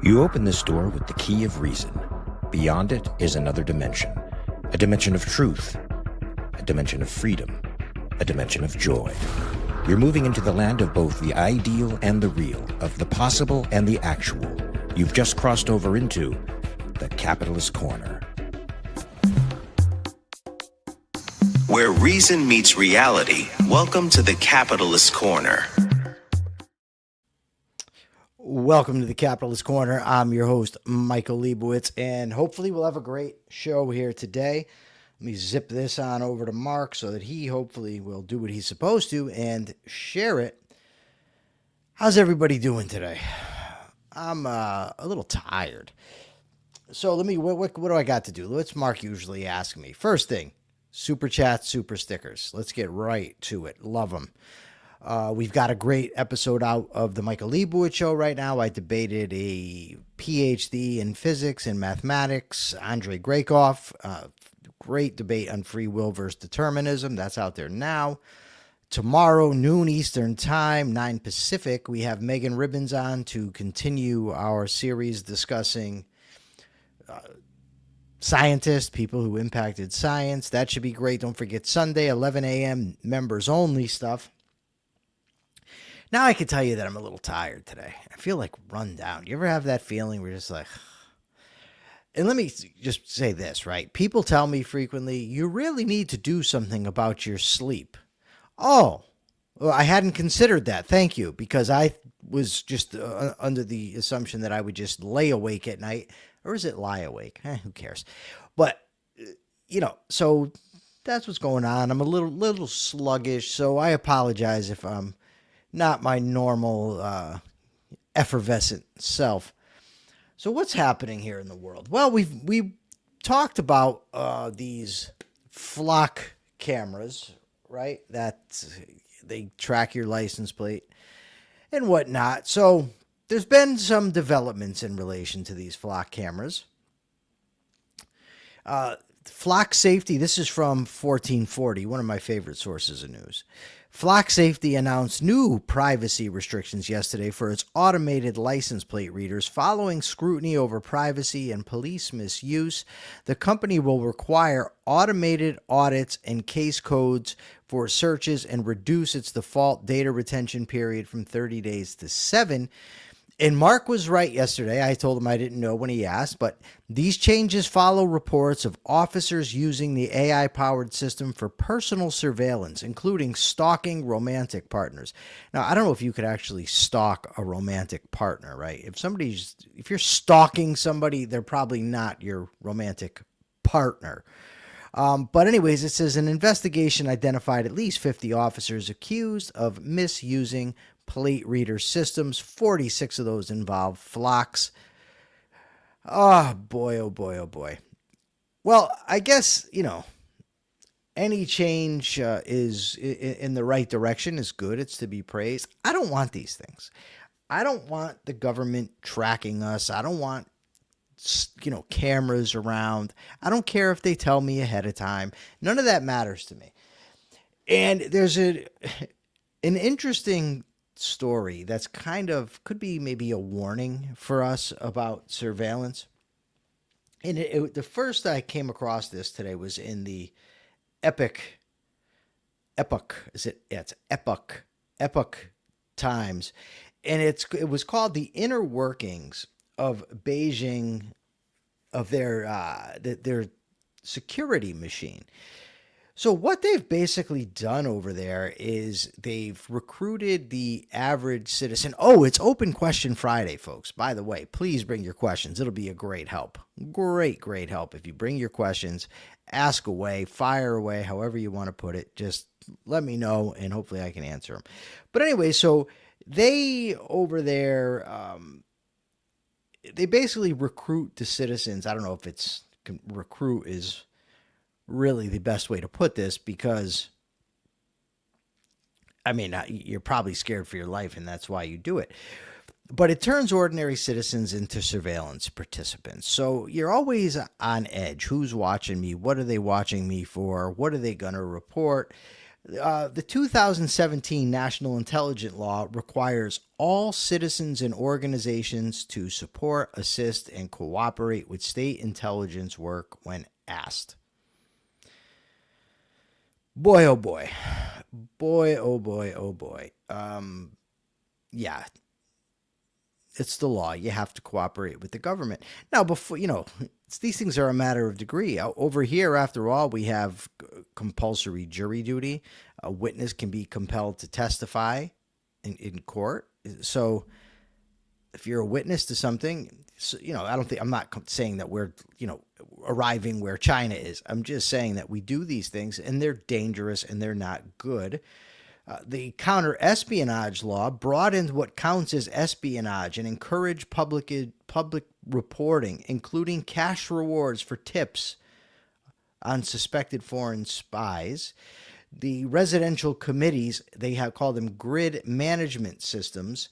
You open this door with the key of reason. Beyond it is another dimension. A dimension of truth. A dimension of freedom. A dimension of joy. You're moving into the land of both the ideal and the real, of the possible and the actual. You've just crossed over into the Capitalist Corner. Where reason meets reality, welcome to the Capitalist Corner. Welcome to the Capitalist Corner. I'm your host, Michael Liebowitz, and hopefully we'll have a great show here today. Let me zip this on over to Mark so that he hopefully will do what he's supposed to and share it. How's everybody doing today? I'm a little tired. So what do I got to do? What's Mark usually ask me? First thing, super chats, super stickers. Let's get right to it. Love them. We've got a great episode out of the Michael Liebowitz show right now. I debated a PhD in physics and mathematics, Andrei Graykov. Great debate on free will versus determinism. That's out there now. Tomorrow, noon Eastern time, 9 Pacific, we have Megan Ribbons on to continue our series discussing scientists, people who impacted science. That should be great. Don't forget Sunday, 11 a.m., members only stuff. Now I can tell you that I'm a little tired today. I feel like run down. You ever have that feeling where you're just like... And let me just say this, right? People tell me frequently, you really need to do something about your sleep. Oh, well, I hadn't considered that. Thank you. Because I was just under the assumption that I would just lay awake at night. Or is it lie awake? Who cares? But, so that's what's going on. I'm a little sluggish, so I apologize if I'm not my normal effervescent self. So what's happening here in the world? Well, we talked about these flock cameras, right? That they track your license plate and whatnot. So there's been some developments in relation to these flock cameras. Flock safety, this is from 1440, one of my favorite sources of news. Flock Safety announced new privacy restrictions yesterday for its automated license plate readers following scrutiny over privacy and police misuse. The company will require automated audits and case codes for searches and reduce its default data retention period from 30 days to 7. And Mark was right yesterday. I told him I didn't know when he asked, but these changes follow reports of officers using the AI-powered system for personal surveillance, including stalking romantic partners. Now, I don't know if you could actually stalk a romantic partner, right? If you're stalking somebody, they're probably not your romantic partner. But anyways, it says an investigation identified at least 50 officers accused of misusing plate reader systems. 46 of those involve flocks. Oh boy, oh boy, oh boy. Well, I guess, any change is in the right direction is good. It's to be praised. I don't want these things. I don't want the government tracking us. I don't want cameras around. I don't care if they tell me ahead of time. None of that matters to me. And there's an interesting story that's could be maybe a warning for us about surveillance. And the first I came across this today was in the Epoch Times, and it was called The Inner Workings of Beijing, of their security machine. So what they've basically done over there is they've recruited the average citizen. Oh, it's Open Question Friday, folks. By the way, please bring your questions. It'll be a great help. Great help. If you bring your questions, ask away, fire away, however you want to put it. Just let me know, and hopefully I can answer them. But anyway, so they over there, they basically recruit the citizens. I don't know if recruit is really the best way to put this, because you're probably scared for your life and that's why you do it. But it turns ordinary citizens into surveillance participants. So you're always on edge. Who's watching me? What are they watching me for? What are they going to report? The 2017 National Intelligence Law requires all citizens and organizations to support, assist, and cooperate with state intelligence work when asked. Boy, oh boy. Boy, oh boy, oh boy. Yeah. It's the law. You have to cooperate with the government. Now, before, these things are a matter of degree. Over here, after all, we have compulsory jury duty. A witness can be compelled to testify in court. So if you're a witness to something, I'm not saying that we're, arriving where China is. I'm just saying that we do these things and they're dangerous and they're not good. The counter-espionage law broadened what counts as espionage and encouraged public reporting, including cash rewards for tips on suspected foreign spies. The residential committees, they have called them grid management systems.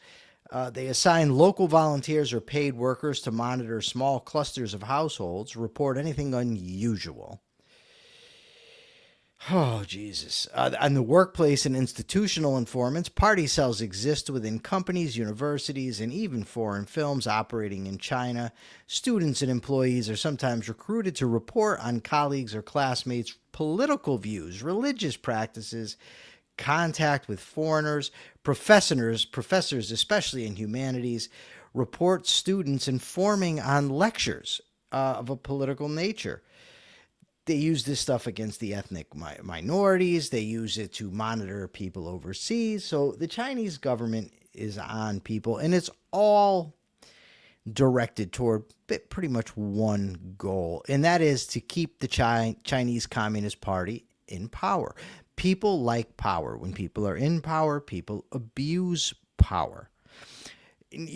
They assign local volunteers or paid workers to monitor small clusters of households, report anything unusual. Oh, Jesus. On the workplace and institutional informants, party cells exist within companies, universities, and even foreign films operating in China. Students and employees are sometimes recruited to report on colleagues or classmates' political views, religious practices, contact with foreigners. Professors, especially in humanities, report students informing on lectures of a political nature. They use this stuff against the ethnic minorities. They use it to monitor people overseas. So the Chinese government is on people, and it's all directed toward pretty much one goal, and that is to keep the Chinese Communist Party in power. People like power. When people are in power, people abuse power. And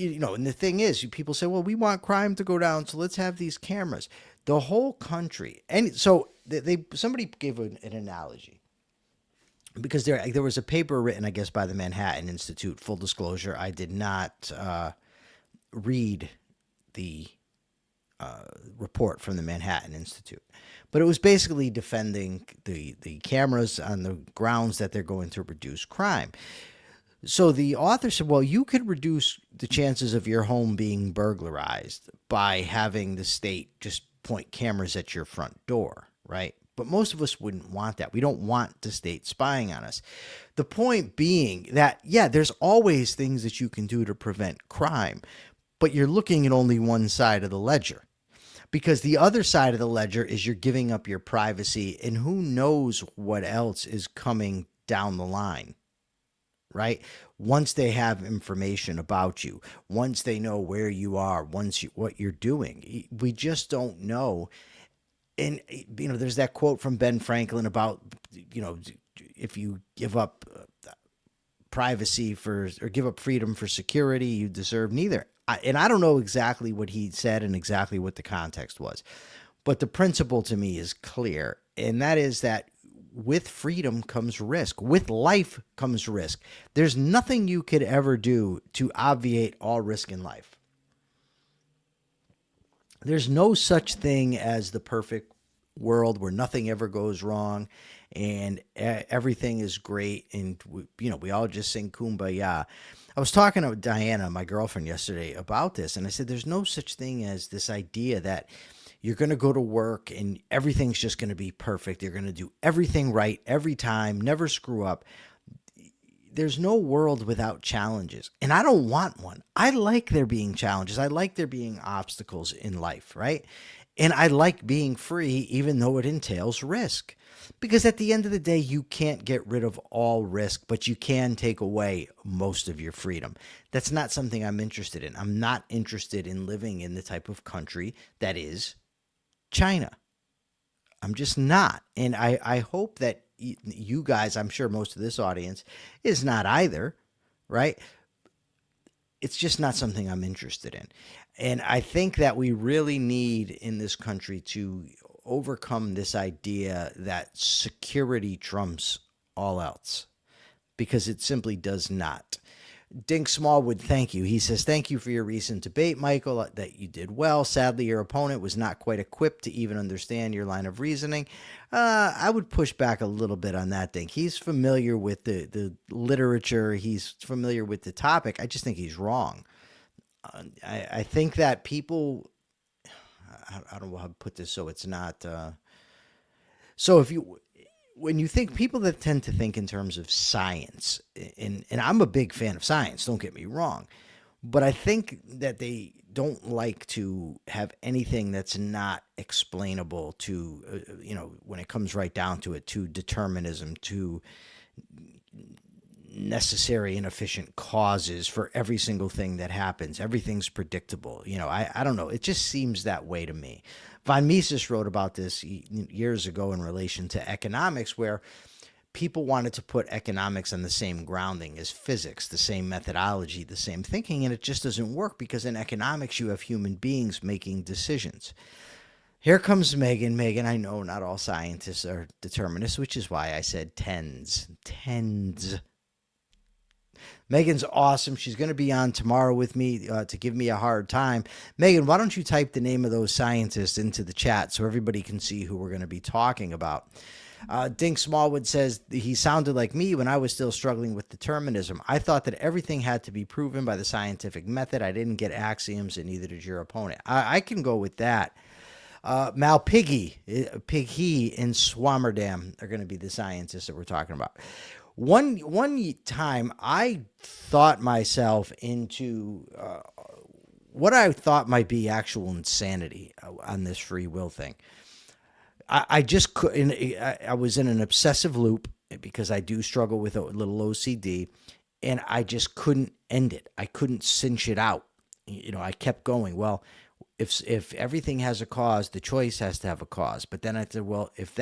the thing is, people say, well, we want crime to go down, so let's have these cameras. The whole country, and so somebody gave an analogy, because there was a paper written, I guess, by the Manhattan Institute. Full disclosure, I did not read the report from the Manhattan Institute, but it was basically defending the cameras on the grounds that they're going to reduce crime. So the author said, well, you could reduce the chances of your home being burglarized by having the state just point cameras at your front door, right? But most of us wouldn't want that. We don't want the state spying on us. The point being that, yeah, there's always things that you can do to prevent crime, but you're looking at only one side of the ledger, because the other side of the ledger is you're giving up your privacy, and who knows what else is coming down the line, right? Once they have information about you, once they know where you are, what you're doing, we just don't know. And, there's that quote from Ben Franklin about, if you give up privacy or give up freedom for security, you deserve neither. And I don't know exactly what he said and exactly what the context was, but the principle to me is clear. And that is that with freedom comes risk. With life comes risk. There's nothing you could ever do to obviate all risk in life. There's no such thing as the perfect world where nothing ever goes wrong and everything is great and we all just sing Kumbaya. I was talking to Diana, my girlfriend, yesterday about this, and I said there's no such thing as this idea that you're going to go to work and everything's just going to be perfect. You're going to do everything right every time, never screw up. There's no world without challenges, and I don't want one. I like there being challenges. I like there being obstacles in life, right? And I like being free, even though it entails risk. Because at the end of the day, you can't get rid of all risk, but you can take away most of your freedom. That's not something I'm interested in. I'm not interested in living in the type of country that is China. I'm just not. And I hope that you guys, I'm sure most of this audience is not either, right? It's just not something I'm interested in. And I think that we really need in this country to overcome this idea that security trumps all else, because it simply does not. Dink Smallwood, thank you. He says, thank you for your recent debate, Michael, that you did well. Sadly, your opponent was not quite equipped to even understand your line of reasoning. I would push back a little bit on that, Dink. He's familiar with the literature. He's familiar with the topic. I just think he's wrong. I think that people, I don't know how to put this so it's not, so when you think people that tend to think in terms of science, and I'm a big fan of science, don't get me wrong, but I think that they don't like to have anything that's not explainable to, when it comes right down to it, to determinism, to necessary and efficient causes for every single thing that happens. Everything's predictable. I don't know. It just seems that way to me. Von Mises wrote about this years ago in relation to economics, where people wanted to put economics on the same grounding as physics, the same methodology, the same thinking, and it just doesn't work because in economics you have human beings making decisions. Here comes Megan. Megan, I know not all scientists are determinists, which is why I said tens. Megan's awesome. She's going to be on tomorrow with me to give me a hard time. Megan, why don't you type the name of those scientists into the chat so everybody can see who we're going to be talking about. Dink Smallwood says he sounded like me when I was still struggling with determinism. I thought that everything had to be proven by the scientific method. I didn't get axioms, and neither did your opponent. I can go with that. Mal Piggy and Swammerdam are going to be the scientists that we're talking about. One time I thought myself into what I thought might be actual insanity on this free will thing. I just couldn't. I was in an obsessive loop because I do struggle with a little OCD, and I just couldn't end it. I couldn't cinch it out. I kept going. Well, if everything has a cause, the choice has to have a cause. But then I said, well, if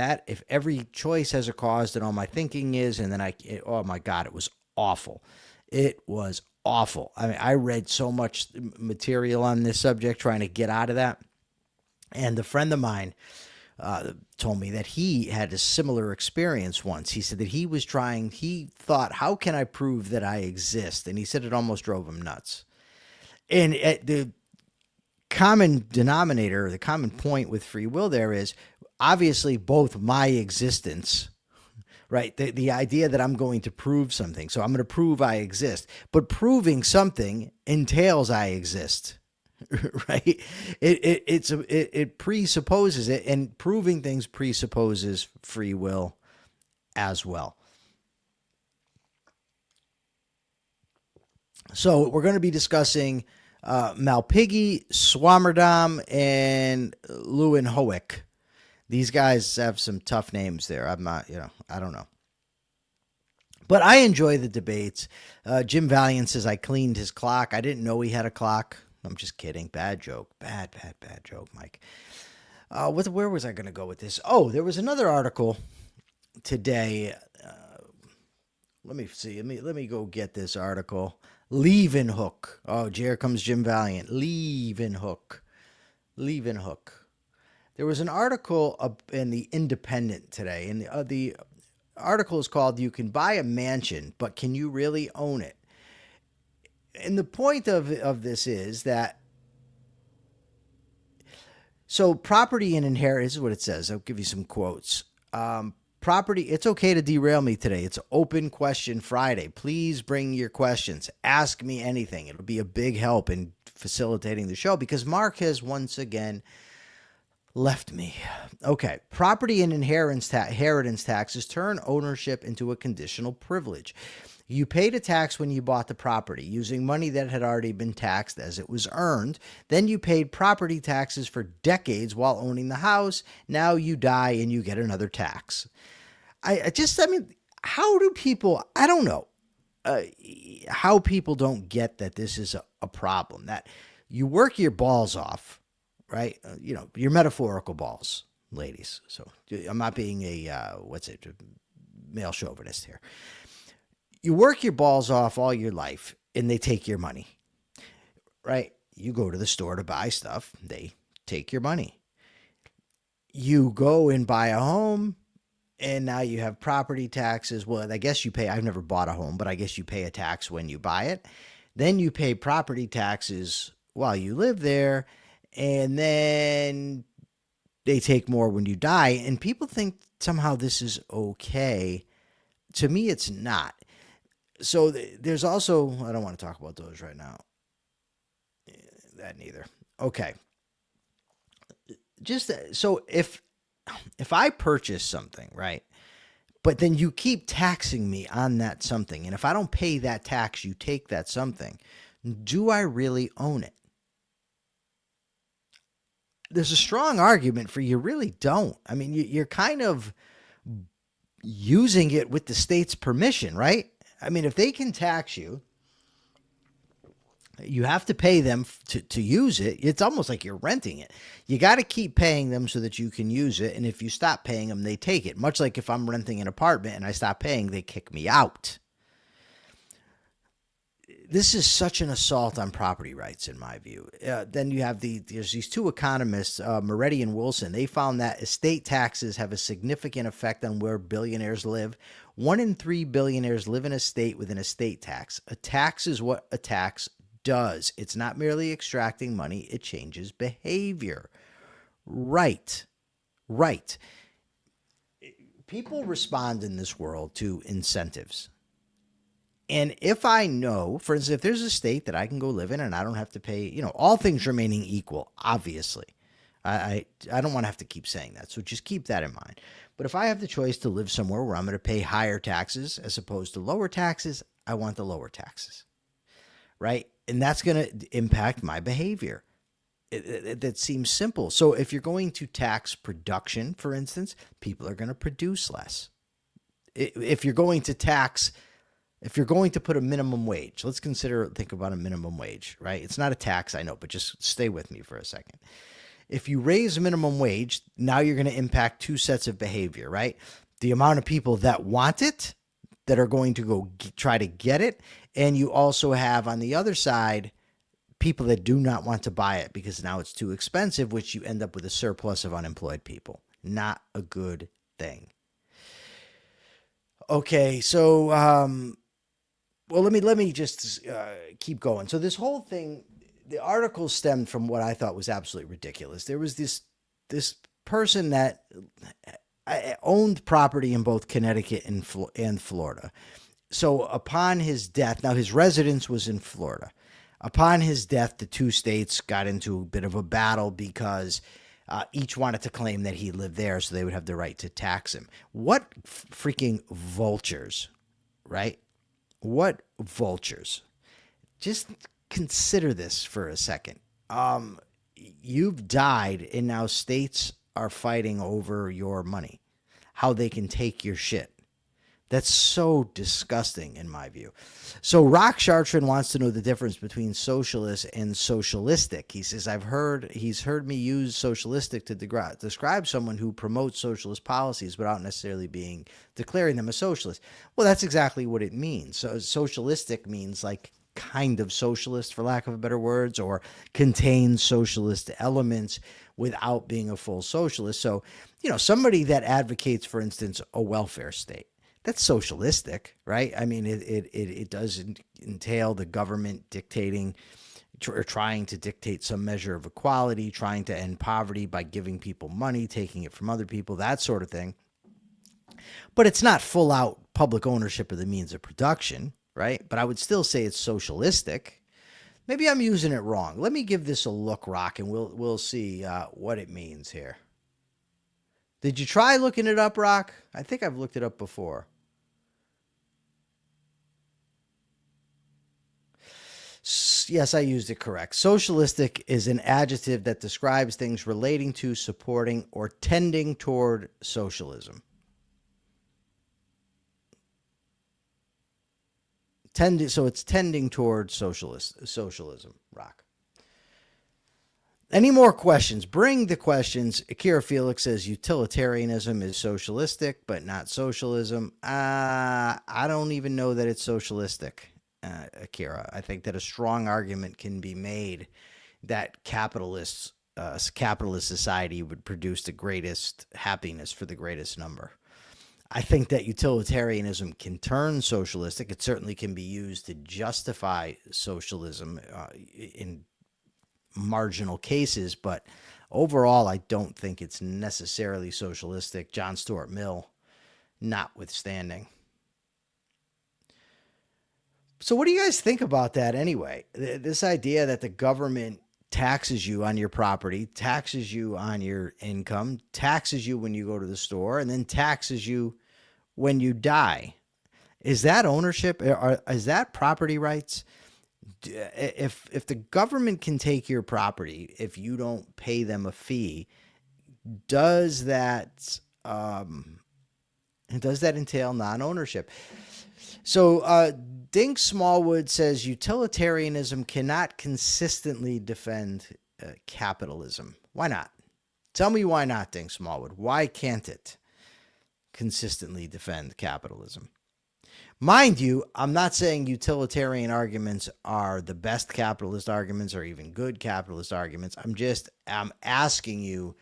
every choice has a cause, then all my thinking is, and then oh my God, it was awful. It was awful. I mean, I read so much material on this subject trying to get out of that. And a friend of mine told me that he had a similar experience once. He said that he thought, how can I prove that I exist? And he said it almost drove him nuts. And the common denominator, the common point with free will there is obviously both my existence, right? The idea that I'm going to prove something. So I'm going to prove I exist, but proving something entails I exist, right? It presupposes it, and proving things presupposes free will as well. So we're going to be discussing Malpighi, Swammerdam, and Leeuwenhoek. These guys have some tough names there. I'm not, I don't know. But I enjoy the debates. Jim Valiant says I cleaned his clock. I didn't know he had a clock. I'm just kidding. Bad joke. Bad joke, Mike. Where was I going to go with this? Oh, there was another article today. Let me see. Let me go get this article. Leeuwenhoek. Oh, here comes Jim Valiant. Leeuwenhoek. There was an article up in the Independent today, and the article is called "You Can Buy a Mansion, but Can You Really Own It?" And the point of this is that, so property and inheritance is what it says. I'll give you some quotes. Property, it's okay to derail me today. It's Open Question Friday. Please bring your questions. Ask me anything. It'll be a big help in facilitating the show because Mark has once again left me. Okay. Property and inheritance taxes turn ownership into a conditional privilege. You paid a tax when you bought the property using money that had already been taxed as it was earned. Then you paid property taxes for decades while owning the house. Now you die and you get another tax. I mean, how do people, I don't know how people don't get that this is a problem, that you work your balls off, right? Your metaphorical balls, ladies. So I'm not being a male chauvinist here. You work your balls off all your life and they take your money, right? You go to the store to buy stuff. They take your money. You go and buy a home And now you have property taxes. Well, I guess you pay, I've never bought a home, but I guess you pay a tax when you buy it. Then you pay property taxes while you live there. And then they take more when you die. And people think somehow this is okay. To me, it's not. So there's also, I don't want to talk about those right now. That neither. Okay. Just so if I purchase something, right, but then you keep taxing me on that something, and if I don't pay that tax, you take that something, do I really own it? There's a strong argument for you really don't. I mean, you're kind of using it with the state's permission, right? I mean, if they can tax you, you have to pay them to use it. It's almost like you're renting it. You got to keep paying them so that you can use it. And if you stop paying them, they take it. Much like if I'm renting an apartment and I stop paying, they kick me out. This is such an assault on property rights, in my view. Then you have there's these two economists, Moretti and Wilson. They found that estate taxes have a significant effect on where billionaires live. 1 in 3 billionaires live in a state with an estate tax. A tax is what a tax does. It's not merely extracting money, it changes behavior. Right. People respond in this world to incentives. And if I know, for instance, if there's a state that I can go live in and I don't have to pay, all things remaining equal, obviously. I don't want to have to keep saying that. So just keep that in mind. But if I have the choice to live somewhere where I'm going to pay higher taxes as opposed to lower taxes, I want the lower taxes. Right? And that's going to impact my behavior. That seems simple. So if you're going to tax production, for instance, people are going to produce less. If you're going to put a minimum wage, let's think about a minimum wage, right? It's not a tax, I know, but just stay with me for a second. If you raise minimum wage, now you're going to impact two sets of behavior, right? The amount of people that want it, that are going to go try to get it. And you also have on the other side, people that do not want to buy it because now it's too expensive, which you end up with a surplus of unemployed people. Not a good thing. Okay, so, well, let me just keep going. So this whole thing, the article stemmed from what I thought was absolutely ridiculous. There was this person that owned property in both Connecticut and Florida. So upon his death, now his residence was in Florida. Upon his death, the two states got into a bit of a battle because each wanted to claim that he lived there so they would have the right to tax him. What freaking vultures, right? What vultures? Just consider this for a second. You've died and now states are fighting over your money, how they can take your shit. That's so disgusting in my view. So Rock Chartrand wants to know the difference between socialist and socialistic. He says, he's heard me use socialistic to describe someone who promotes socialist policies without necessarily declaring them a socialist. Well, that's exactly what it means. So socialistic means like kind of socialist, for lack of better words, or contains socialist elements without being a full socialist. So, somebody that advocates, for instance, a welfare state, that's socialistic, right? I mean, it does entail the government dictating or trying to dictate some measure of equality, trying to end poverty by giving people money, taking it from other people, that sort of thing. But it's not full out public ownership of the means of production, right? But I would still say it's socialistic. Maybe I'm using it wrong. Let me give this a look, Rock, and we'll see what it means here. Did you try looking it up, Rock? I think I've looked it up before. Yes, I used it correct. Socialistic is an adjective that describes things relating to, supporting, or tending toward socialism. So it's tending toward socialism, Rock. Any more questions? Bring the questions. Akira Felix says utilitarianism is socialistic, but not socialism. I don't even know that it's socialistic, Akira. I think that a strong argument can be made that capitalist society would produce the greatest happiness for the greatest number. I think that utilitarianism can turn socialistic. It certainly can be used to justify socialism in marginal cases, but overall, I don't think it's necessarily socialistic. John Stuart Mill notwithstanding. So what do you guys think about that anyway? This idea that the government taxes you on your property, taxes you on your income, taxes you when you go to the store, and then taxes you when you die. Is that ownership? Is that property rights? If the government can take your property if you don't pay them a fee, does that entail non-ownership? So Dink Smallwood says utilitarianism cannot consistently defend capitalism. Why not? Tell me why not, Dink Smallwood. Why can't it consistently defend capitalism? Mind you, I'm not saying utilitarian arguments are the best capitalist arguments or even good capitalist arguments. I'm asking you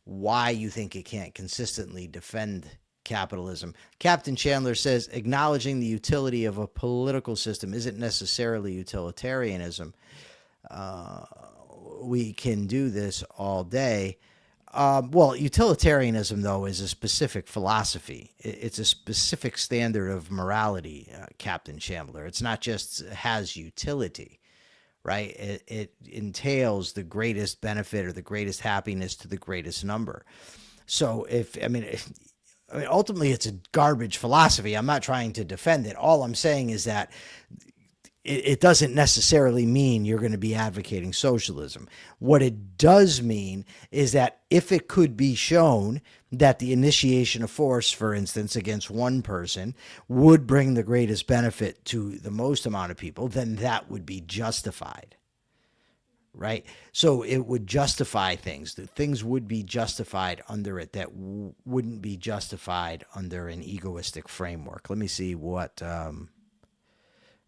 why you think it can't consistently defend capitalism. Captain Chandler says acknowledging the utility of a political system isn't necessarily utilitarianism. We can do this all day. Well, utilitarianism, though, is a specific philosophy. It's a specific standard of morality, Captain Chandler. It's not just has utility, right? It entails the greatest benefit or the greatest happiness to the greatest number. So ultimately, it's a garbage philosophy. I'm not trying to defend it. All I'm saying is that it doesn't necessarily mean you're going to be advocating socialism. What it does mean is that if it could be shown that the initiation of force, for instance, against one person would bring the greatest benefit to the most amount of people, then that would be justified. Right? So it would justify things. Things would be justified under it that wouldn't be justified under an egoistic framework. Let me see what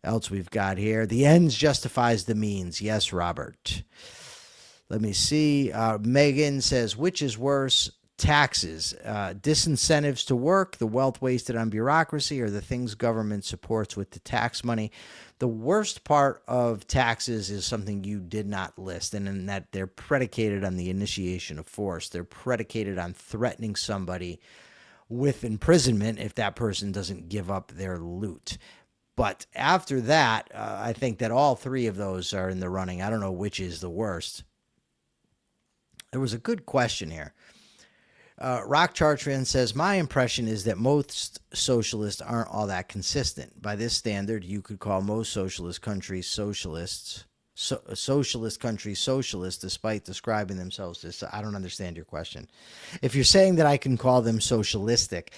else we've got here. The ends justifies the means. Yes, Robert. Let me see. Megan says, which is worse? Taxes, disincentives to work, the wealth wasted on bureaucracy, or the things government supports with the tax money. The worst part of taxes is something you did not list, and in that they're predicated on the initiation of force. They're predicated on threatening somebody with imprisonment if that person doesn't give up their loot. But after that, I think that all three of those are in the running. I don't know which is the worst. There was a good question here. Rock Chartrand says, my impression is that most socialists aren't all that consistent. By this standard, you could call most socialist countries socialists, socialist countries socialists, despite describing themselves as, I don't understand your question. If you're saying that I can call them socialistic,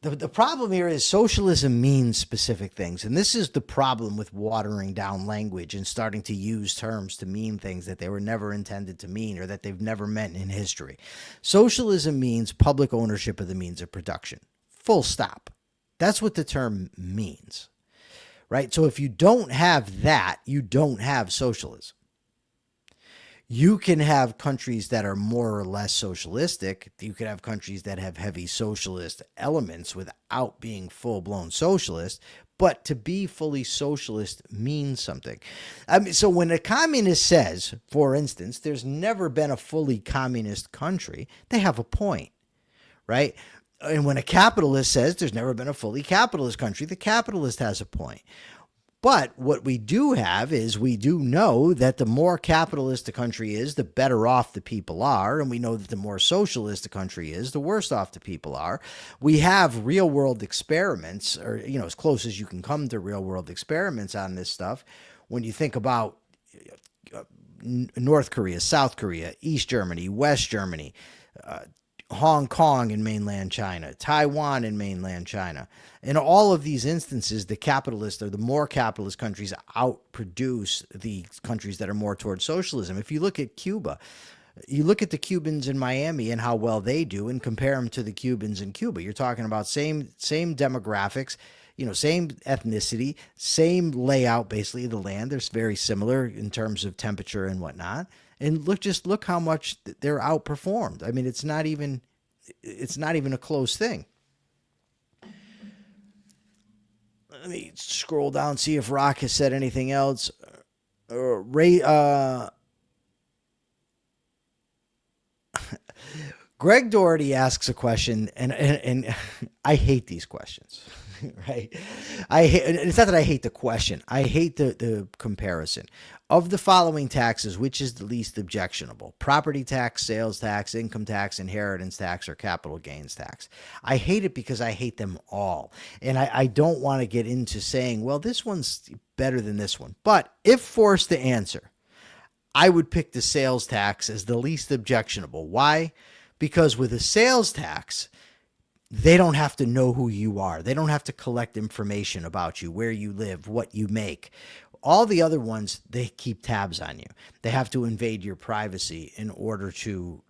the problem here is socialism means specific things. And this is the problem with watering down language and starting to use terms to mean things that they were never intended to mean or that they've never meant in history. Socialism means public ownership of the means of production. Full stop. That's what the term means, right? So if you don't have that, you don't have socialism. You can have countries that are more or less socialistic. You could have countries that have heavy socialist elements without being full-blown socialist. But to be fully socialist means something. So when a communist says, for instance, there's never been a fully communist country, they have a point, right? And when a capitalist says there's never been a fully capitalist country, the capitalist has a point. But what we do have is we do know that the more capitalist the country is, the better off the people are. And we know that the more socialist the country is, the worse off the people are. We have real world experiments, or, as close as you can come to real world experiments on this stuff. When you think about North Korea, South Korea, East Germany, West Germany, Hong Kong in mainland China, Taiwan in mainland China. In all of these instances, the capitalist or the more capitalist countries outproduce the countries that are more towards socialism. If you look at Cuba, you look at the Cubans in Miami and how well they do and compare them to the Cubans in Cuba. You're talking about same demographics, same ethnicity, same layout, basically, the land. They're very similar in terms of temperature and whatnot. And look how much they're outperformed. I mean, it's not even a close thing. Let me scroll down, see if Rock has said anything else. Greg Doherty asks a question, and I hate these questions, right? It's not that I hate the question. I hate the comparison. Of the following taxes, which is the least objectionable? Property tax, sales tax, income tax, inheritance tax, or capital gains tax? I hate it because I hate them all. And I don't want to get into saying, well, this one's better than this one. But if forced to answer, I would pick the sales tax as the least objectionable. Why? Because with a sales tax, they don't have to know who you are. They don't have to collect information about you, where you live, what you make. All the other ones, they keep tabs on you. They have to invade your privacy in order to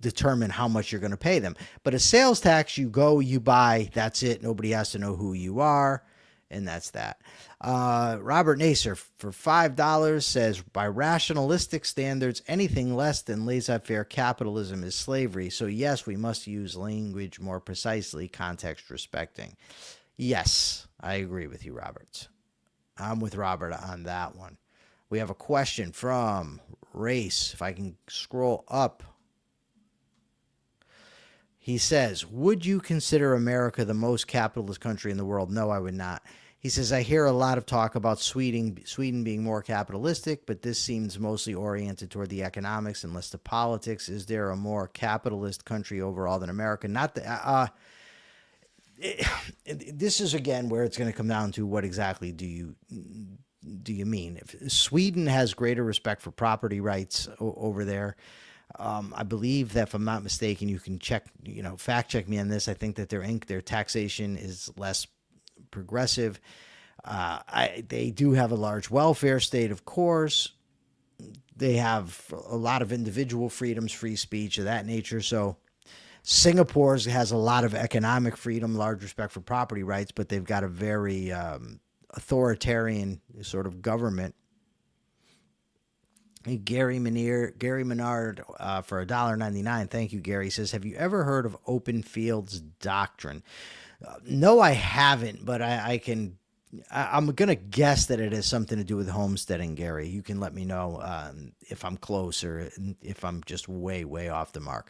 determine how much you're going to pay them. But a sales tax, you go, you buy, that's it. Nobody has to know who you are, and that's that. Robert Naser for $5 says, by rationalistic standards, anything less than laissez-faire capitalism is slavery. So yes, we must use language more precisely, context respecting. Yes, I agree with you, Robert. I'm with Robert on that one. We have a question from Race. If I can scroll up. He says, would you consider America the most capitalist country in the world? No, I would not. He says, I hear a lot of talk about Sweden being more capitalistic, but this seems mostly oriented toward the economics and less the politics. Is there a more capitalist country overall than America? Not the. This is, again, where it's going to come down to what exactly do you mean? If Sweden has greater respect for property rights over there, I believe that, if I'm not mistaken, you can check, fact check me on this. I think that their taxation is less progressive. They do have a large welfare state, of course. They have a lot of individual freedoms, free speech, of that nature. So Singapore has a lot of economic freedom, large respect for property rights, but they've got a very authoritarian sort of government. Gary Menard for $1.99. Thank you, Gary. Says, have you ever heard of open fields doctrine? No, I haven't, but I'm going to guess that it has something to do with homesteading, Gary. You can let me know if I'm close or if I'm just way, way off the mark.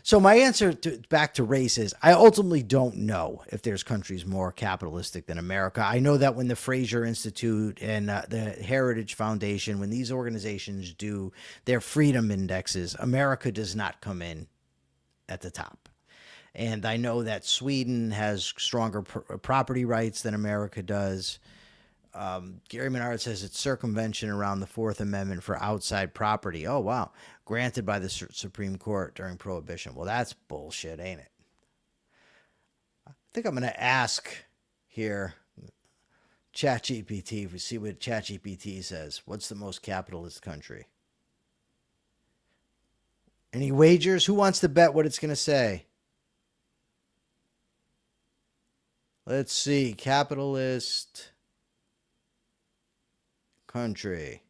So my answer back to race is, I ultimately don't know if there's countries more capitalistic than America. I know that when the Fraser Institute and the Heritage Foundation, when these organizations do their freedom indexes, America does not come in at the top. And I know that Sweden has stronger property rights than America does. Gary Menard says it's circumvention around the Fourth Amendment for outside property. Oh, wow. Granted by the Supreme Court during Prohibition. Well, that's bullshit, ain't it? I think I'm going to ask here ChatGPT, if we see what ChatGPT says. What's the most capitalist country? Any wagers? Who wants to bet what it's going to say? Let's see. Capitalist country.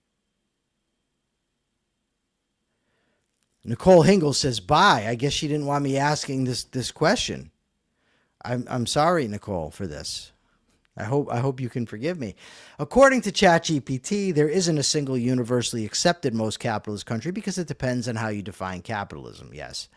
Nicole Hingle says, bye. I guess she didn't want me asking this question. I'm sorry, Nicole, for this. I hope you can forgive me. According to ChatGPT, there isn't a single universally accepted most capitalist country because it depends on how you define capitalism. Yes.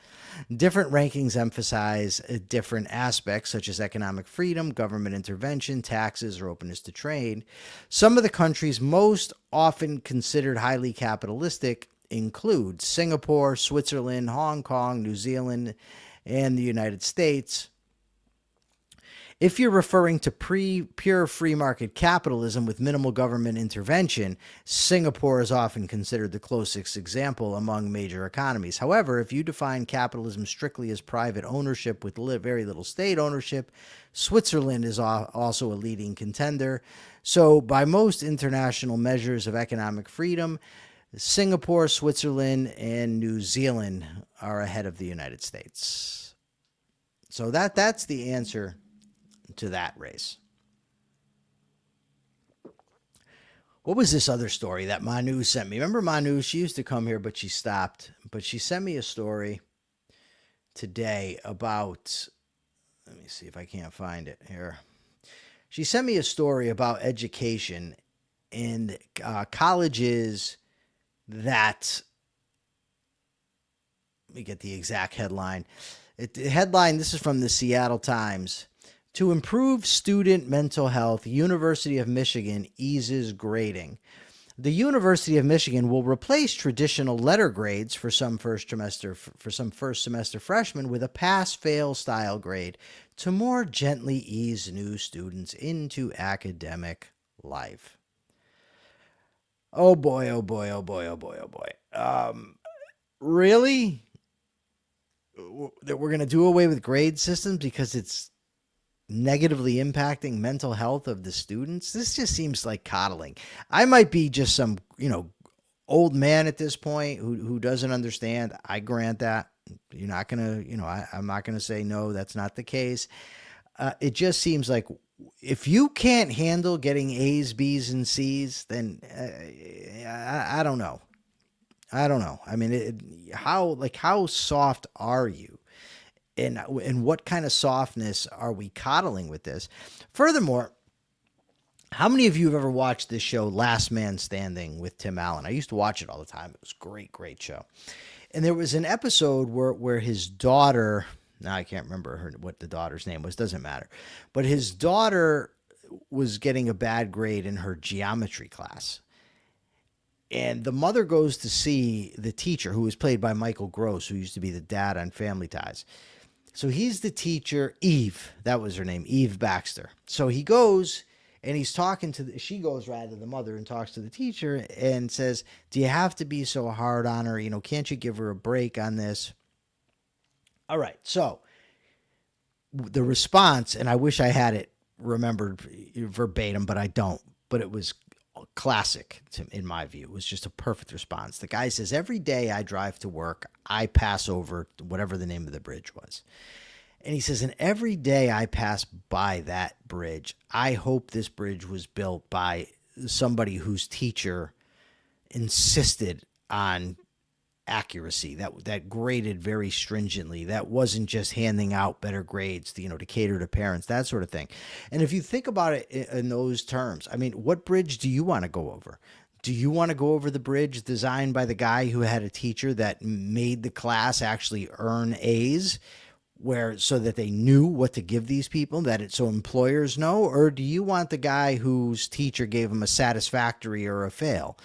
Different rankings emphasize different aspects such as economic freedom, government intervention, taxes, or openness to trade. Some of the countries most often considered highly capitalistic include Singapore, Switzerland, Hong Kong, New Zealand, and the United States. If you're referring to pure free market capitalism with minimal government intervention, Singapore is often considered the closest example among major economies. However, if you define capitalism strictly as private ownership with very little state ownership, Switzerland is also a leading contender. So by most international measures of economic freedom, Singapore, Switzerland, and New Zealand are ahead of the United States. So that's the answer to that race. What was this other story that Manu sent me? Remember Manu? She used to come here, but she stopped. But she sent me a story today about, let me see if I can't find it here. She sent me a story about education in colleges that, let me get the exact headline. This is from the Seattle Times. To improve student mental health, University of Michigan eases grading. The University of Michigan will replace traditional letter grades for some first semester freshmen with a pass-fail style grade to more gently ease new students into academic life. Oh boy, oh boy, oh boy, oh boy, oh boy. Really? That we're going to do away with grade systems because it's negatively impacting mental health of the students? This just seems like coddling. I might be just some, old man at this point who doesn't understand. I grant that. You're not going to, I'm not going to say no, that's not the case. It just seems like if you can't handle getting A's, B's, and C's, then I don't know. I don't know. I mean, how soft are you? And what kind of softness are we coddling with this? Furthermore, how many of you have ever watched this show, Last Man Standing, with Tim Allen? I used to watch it all the time. It was a great, great show. And there was an episode where his daughter, now I can't remember what the daughter's name was, doesn't matter. But his daughter was getting a bad grade in her geometry class. And the mother goes to see the teacher, who was played by Michael Gross, who used to be the dad on Family Ties. So he's the teacher, Eve. That was her name, Eve Baxter. So he goes and he's talking to, she goes right to the mother and talks to the teacher and says, do you have to be so hard on her? Can't you give her a break on this? All right. So the response, and I wish I had it remembered verbatim, but I don't. But it was classic in my view. It was just a perfect response. The guy says, every day I drive to work, I pass over whatever the name of the bridge was. And he says, and every day I pass by that bridge, I hope this bridge was built by somebody whose teacher insisted on accuracy, that graded very stringently, that wasn't just handing out better grades to cater to parents, that sort of thing. And if you think about it in those terms, I mean, what bridge do you want to go over? Do you want to go over the bridge designed by the guy who had a teacher that made the class actually earn A's, so that they knew what to give these people, so employers know? Or do you want the guy whose teacher gave them a satisfactory or a fail?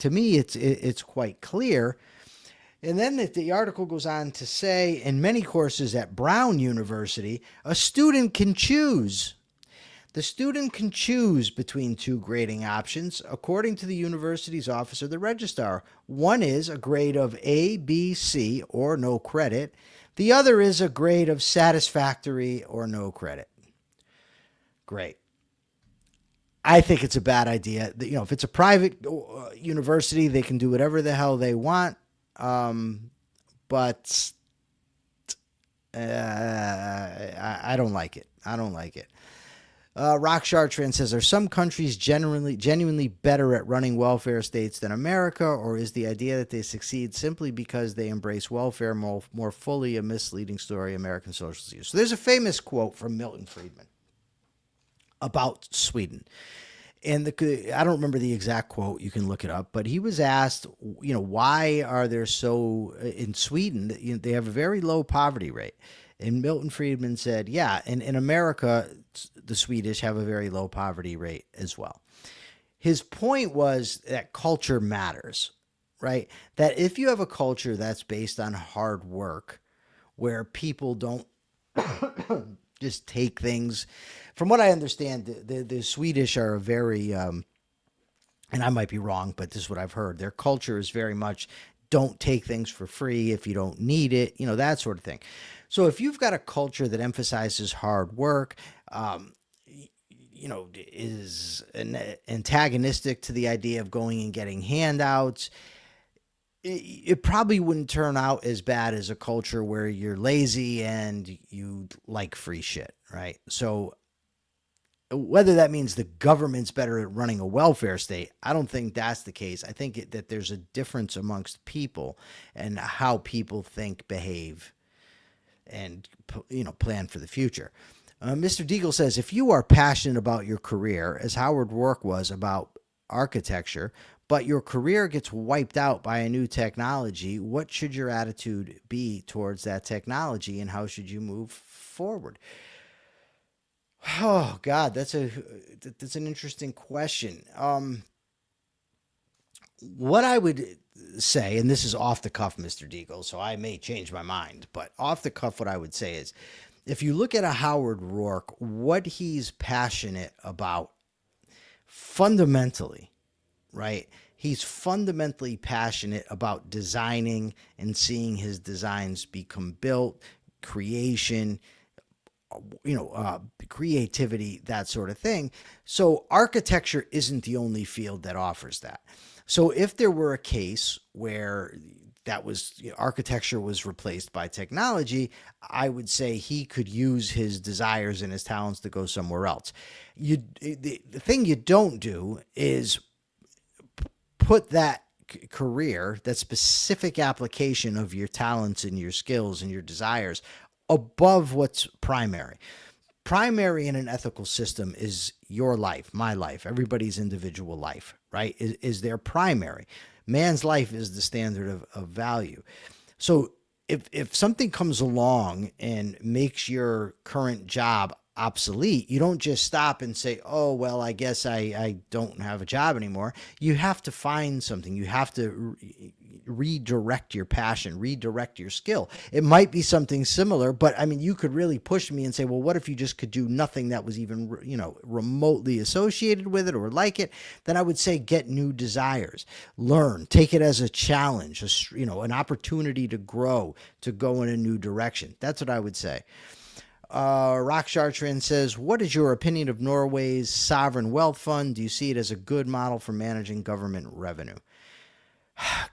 To me, it's quite clear. And then the article goes on to say, in many courses at Brown University, a student can choose. The student can choose between two grading options, according to the university's office of the registrar. One is a grade of A, B, C, or no credit. The other is a grade of satisfactory or no credit. Great. I think it's a bad idea. If it's a private university, they can do whatever the hell they want. But I don't like it. I don't like it. Rock Chartrand says, are some countries genuinely better at running welfare states than America, or is the idea that they succeed simply because they embrace welfare more fully a misleading story American socialists use? So there's a famous quote from Milton Friedman about Sweden. And I don't remember the exact quote. You can look it up. But he was asked, why are there in Sweden, they have a very low poverty rate. And Milton Friedman said, yeah, and in America, the Swedish have a very low poverty rate as well. His point was that culture matters, right? That if you have a culture that's based on hard work, where people don't just take things. From what I understand, the Swedish are a very, and I might be wrong, but this is what I've heard. Their culture is very much don't take things for free if you don't need it, that sort of thing. So if you've got a culture that emphasizes hard work, is antagonistic to the idea of going and getting handouts, it probably wouldn't turn out as bad as a culture where you're lazy and you like free shit, right? So whether that means the government's better at running a welfare state, I don't think that's the case. I think that there's a difference amongst people and how people think, behave, and plan for the future. Mr. Deagle says, if you are passionate about your career, as Howard Rourke was about architecture, but your career gets wiped out by a new technology, what should your attitude be towards that technology, and how should you move forward? Oh God, that's an interesting question. What I would say, and this is off the cuff, Mr. Deagle, so I may change my mind, but off the cuff, what I would say is, if you look at a Howard Rourke, what he's passionate about fundamentally, right? He's fundamentally passionate about designing and seeing his designs become built, creation, creativity, that sort of thing. So architecture isn't the only field that offers that. So if there were a case where architecture was replaced by technology, I would say he could use his desires and his talents to go somewhere else. The thing you don't do is put that career, that specific application of your talents and your skills and your desires above what's primary. Primary in an ethical system is your life, my life, everybody's individual life, right? Is their primary. Man's life is the standard of value. So if something comes along and makes your current job obsolete, you don't just stop and say, oh, well, I guess I don't have a job anymore. You have to find something. You have to redirect your passion, redirect your skill. It might be something similar, but I mean, you could really push me and say, well, what if you just could do nothing that was even, remotely associated with it or like it? Then I would say, get new desires, learn, take it as a challenge, an opportunity to grow, to go in a new direction. That's what I would say. Rock Chartrand says, what is your opinion of Norway's sovereign wealth fund? Do you see it as a good model for managing government revenue?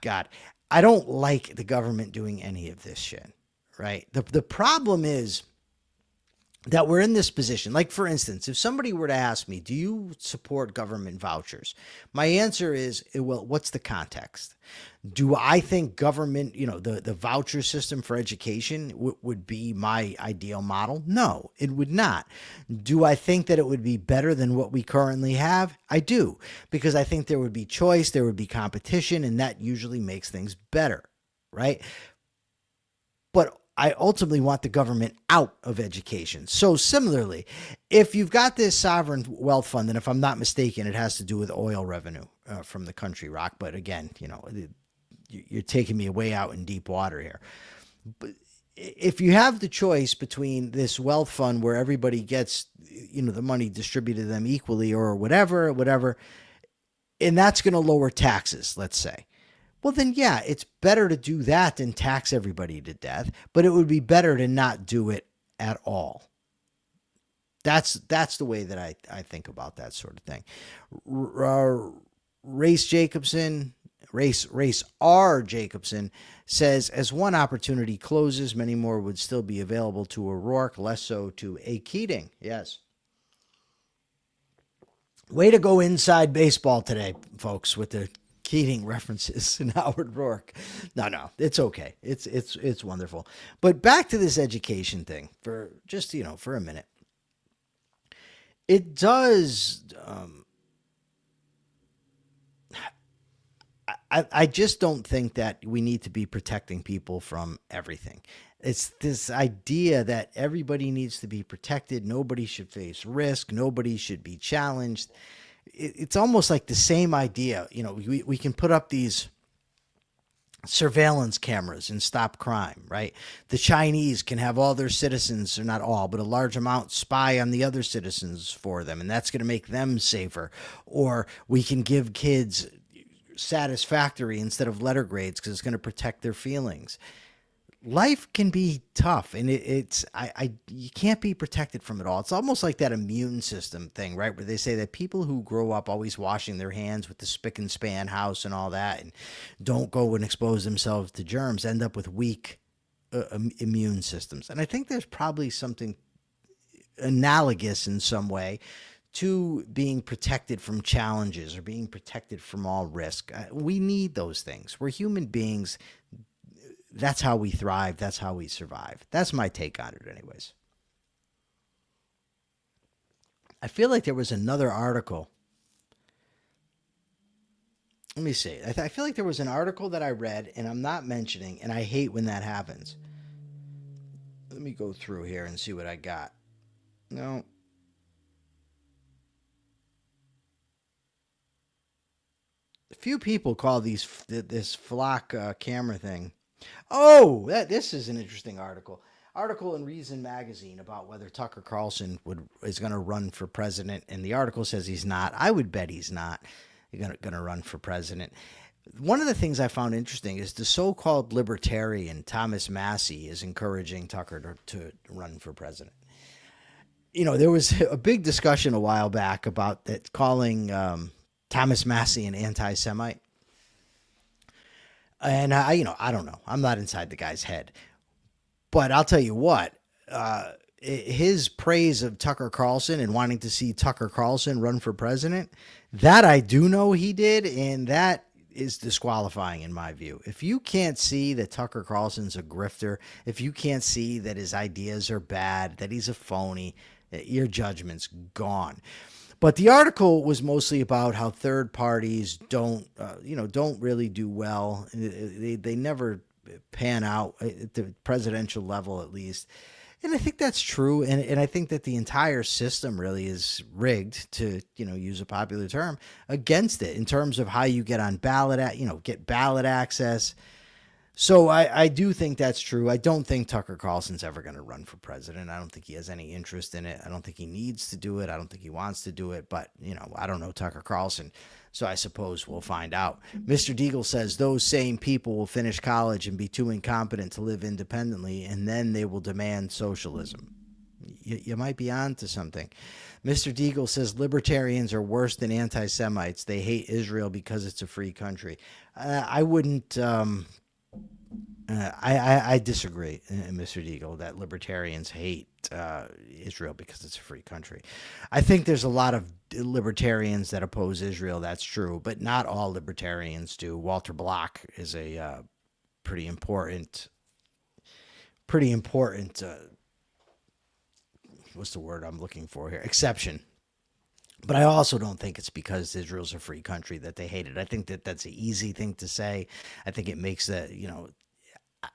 God, I don't like the government doing any of this shit, right? The problem is that we're in this position. Like, for instance, if somebody were to ask me, do you support government vouchers? My answer is, well, what's the context? Do I think government, the voucher system for education would be my ideal model? No, it would not. Do I think that it would be better than what we currently have? I do, because I think there would be choice, there would be competition, and that usually makes things better, right? But I ultimately want the government out of education. So similarly, if you've got this sovereign wealth fund, and if I'm not mistaken, it has to do with oil revenue from the country, Rock. But again, you're taking me way out in deep water here. But if you have the choice between this wealth fund where everybody gets, the money distributed to them equally or whatever, and that's going to lower taxes, let's say. Well, then, yeah, it's better to do that than tax everybody to death, but it would be better to not do it at all. That's the way that I think about that sort of thing. Race R. Jacobson says, as one opportunity closes, many more would still be available to O'Rourke, less so to A. Keating. Yes. Way to go inside baseball today, folks, with the Keating references and Howard Rourke. No, it's okay. It's wonderful. But back to this education thing for just, for a minute. It does, I just don't think that we need to be protecting people from everything. It's this idea that everybody needs to be protected. Nobody should face risk. Nobody should be challenged. It's almost like the same idea. We can put up these surveillance cameras and stop crime, right? The Chinese can have all their citizens, or not all, but a large amount, spy on the other citizens for them, and that's going to make them safer. Or we can give kids satisfactory instead of letter grades because it's going to protect their feelings. Life can be tough, and you can't be protected from it all. It's almost like that immune system thing, right? Where they say that people who grow up always washing their hands with the spick and span house and all that, and don't go and expose themselves to germs, end up with weak immune systems. And I think there's probably something analogous in some way to being protected from challenges or being protected from all risk. We need those things. We're human beings. That's how we thrive. That's how we survive. That's my take on it anyways. I feel like there was another article. Let me see. I feel like there was an article that I read and I'm not mentioning, and I hate when that happens. Let me go through here and see what I got. No. A few people call this flock camera thing. Oh, this is an interesting article. Article in Reason magazine about whether Tucker Carlson is going to run for president, and the article says he's not. I would bet he's not going to run for president. One of the things I found interesting is the so-called libertarian Thomas Massie is encouraging Tucker to run for president. You know, there was a big discussion a while back about that, calling Thomas Massie an anti-Semite. And I don't know. I'm not inside the guy's head. But I'll tell you what, his praise of Tucker Carlson and wanting to see Tucker Carlson run for president, that I do know he did, and that is disqualifying in my view. If you can't see that Tucker Carlson's a grifter, if you can't see that his ideas are bad, that he's a phony, your judgment's gone. But the article was mostly about how third parties don't really do well. They never pan out at the presidential level, at least. And I think that's true. And I think that the entire system really is rigged, to, use a popular term, against it in terms of how you get on ballot, get ballot access. So I do think that's true. I don't think Tucker Carlson's ever going to run for president. I don't think he has any interest in it. I don't think he needs to do it. I don't think he wants to do it. But, I don't know Tucker Carlson, so I suppose we'll find out. Mr. Deagle says those same people will finish college and be too incompetent to live independently, and then they will demand socialism. You might be on to something. Mr. Deagle says libertarians are worse than anti-Semites. They hate Israel because it's a free country. I wouldn't... I disagree, Mr. Deagle, that libertarians hate Israel because it's a free country. I think there's a lot of libertarians that oppose Israel. That's true, but not all libertarians do. Walter Block is a pretty important. What's the word I'm looking for here? Exception. But I also don't think it's because Israel's a free country that they hate it. I think that that's an easy thing to say. I think it makes that,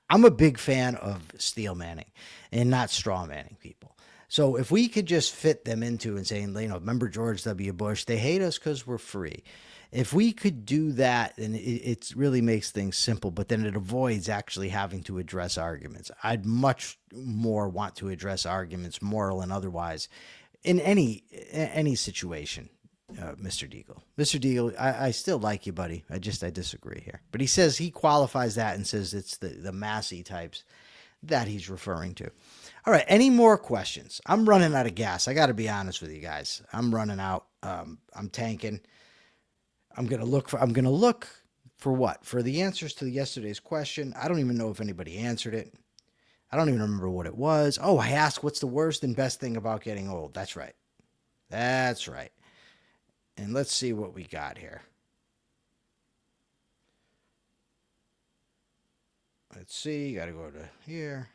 I'm a big fan of steel manning and not straw manning people. So if we could just fit them into and saying, remember George W. Bush, they hate us because we're free. If we could do that, then it really makes things simple, but then it avoids actually having to address arguments. I'd much more want to address arguments, moral and otherwise, in any situation. Mr. Deagle. Mr. Deagle, I still like you, buddy. I disagree here. But he says he qualifies that and says it's the Massey types that he's referring to. All right, any more questions? I'm running out of gas. I got to be honest with you guys. I'm running out. I'm tanking. I'm gonna look for what? For the answers to yesterday's question. I don't even know if anybody answered it. I don't even remember what it was. Oh, I asked, what's the worst and best thing about getting old? That's right. That's right. And let's see what we got here. Let's see. Got to go to here.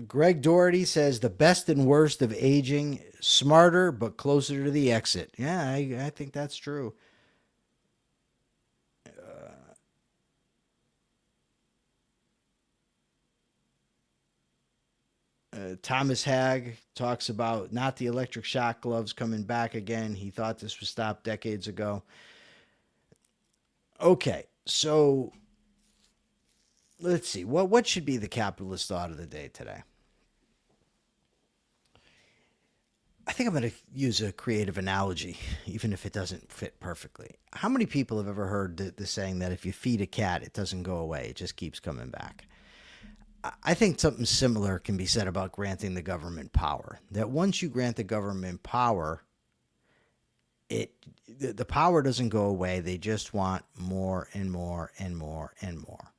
Greg Doherty says the best and worst of aging, smarter but closer to the exit. Yeah, I think that's true. Thomas Hagg talks about not the electric shock gloves coming back again. He thought this was stopped decades ago. Okay, so let's see. What should be the capitalist thought of the day today? I think I'm going to use a creative analogy, even if it doesn't fit perfectly. How many people have ever heard the saying that if you feed a cat, it doesn't go away, it just keeps coming back? I think something similar can be said about granting the government power. That once you grant the government power, the power doesn't go away. They just want more and more and more and more.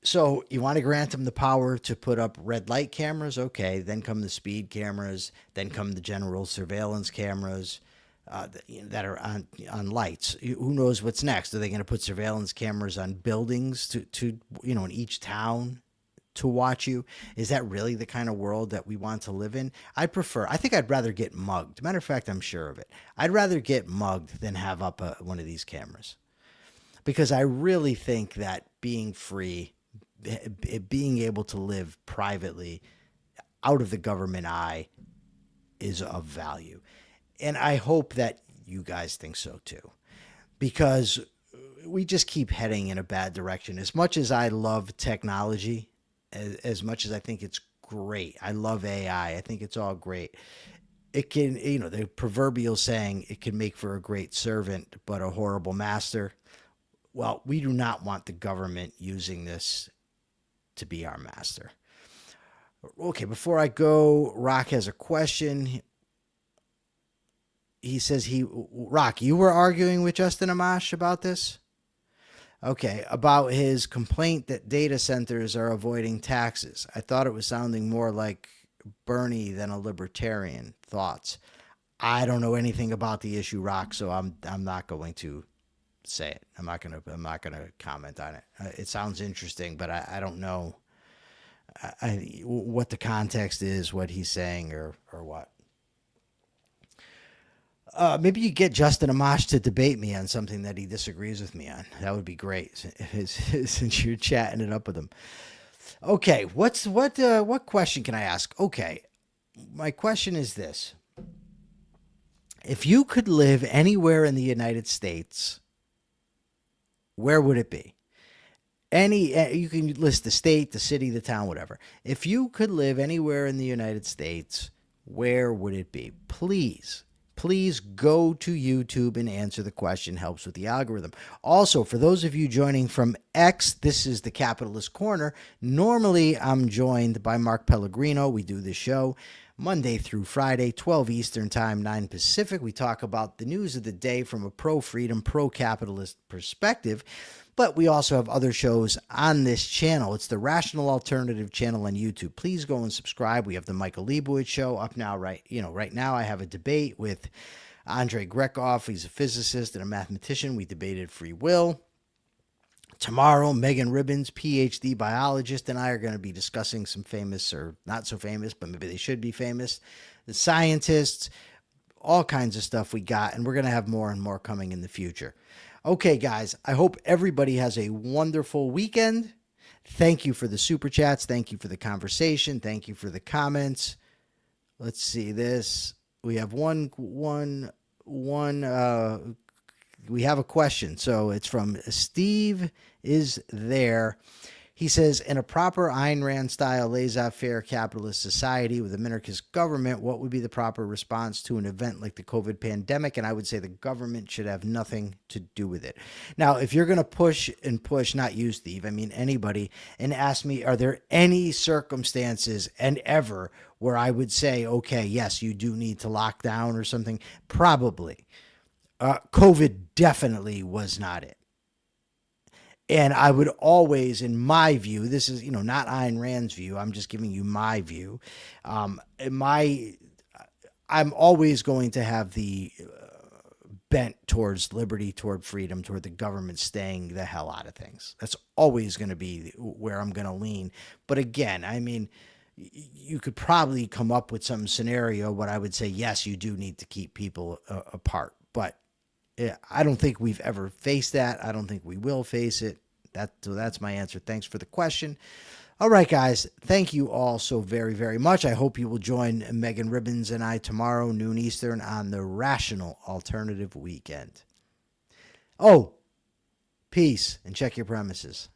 So you want to grant them the power to put up red light cameras? Okay, then come the speed cameras, then come the general surveillance cameras that are on lights. Who knows what's next? Are they going to put surveillance cameras on buildings to in each town to watch you? Is that really the kind of world that we want to live in? I think I'd rather get mugged. Matter of fact, I'm sure of it. I'd rather get mugged than have up one of these cameras, because I really think that being free, being able to live privately out of the government eye is of value. And I hope that you guys think so too, because we just keep heading in a bad direction. As much as I love technology, as much as I think it's great, I love AI, I think it's all great. It can, the proverbial saying, it can make for a great servant, but a horrible master. Well, we do not want the government using this to be our master. Okay, before I go, Rock has a question. He says, Rock, you were arguing with Justin Amash about this? Okay, about his complaint that data centers are avoiding taxes. I thought it was sounding more like Bernie than a libertarian. Thoughts? I don't know anything about the issue, Rock, so I'm not going to say it. I'm not gonna comment on it. It sounds interesting, but I don't know what the context is, what he's saying, or what. Maybe you get Justin Amash to debate me on something that he disagrees with me on. That would be great, since you're chatting it up with him. Okay, what question can I ask? Okay, my question is this: if you could live anywhere in the United States, where would it be? You can list the state, the city, the town, whatever. If you could live anywhere in the United States, where would it be? Please go to YouTube and answer the question. Helps with the algorithm. Also, for those of you joining from X, this is the Capitalist Corner. Normally, I'm joined by Mark Pellegrino. We do this show Monday through Friday, 12 Eastern Time, 9 Pacific. We talk about the news of the day from a pro-freedom, pro-capitalist perspective. But we also have other shows on this channel. It's the Rational Alternative channel on YouTube. Please go and subscribe. We have the Michael Liebowitz show up now. Right now I have a debate with Andrei Grekov. He's a physicist and a mathematician. We debated free will. Tomorrow, Megan Ribbons, PhD biologist, and I are going to be discussing some famous, or not so famous, but maybe they should be famous, the scientists, all kinds of stuff we got, and we're going to have more and more coming in the future. Okay, guys, I hope everybody has a wonderful weekend. Thank you for the super chats. Thank you for the conversation. Thank you for the comments. Let's see this. We have we have a question. So it's from Steve is there. He says, in a proper Ayn Rand style laissez-faire capitalist society with a minarchist government, what would be the proper response to an event like the COVID pandemic? And I would say the government should have nothing to do with it. Now, if you're going to push, not you, Steve, I mean anybody, and ask me, are there any circumstances and ever where I would say, okay, yes, you do need to lock down or something? Probably. COVID definitely was not it. And I would always, in my view, this is, not Ayn Rand's view, I'm just giving you my view. I'm always going to have the bent towards liberty, toward freedom, toward the government staying the hell out of things. That's always going to be where I'm going to lean. But again, I mean, you could probably come up with some scenario where I would say, yes, you do need to keep people apart. But I don't think we've ever faced that. I don't think we will face it. So that's my answer. Thanks for the question. All right, guys. Thank you all so very, very much. I hope you will join Megan Ribbons and I tomorrow, noon Eastern, on the Rational Alternative Weekend. Oh, peace, and check your premises.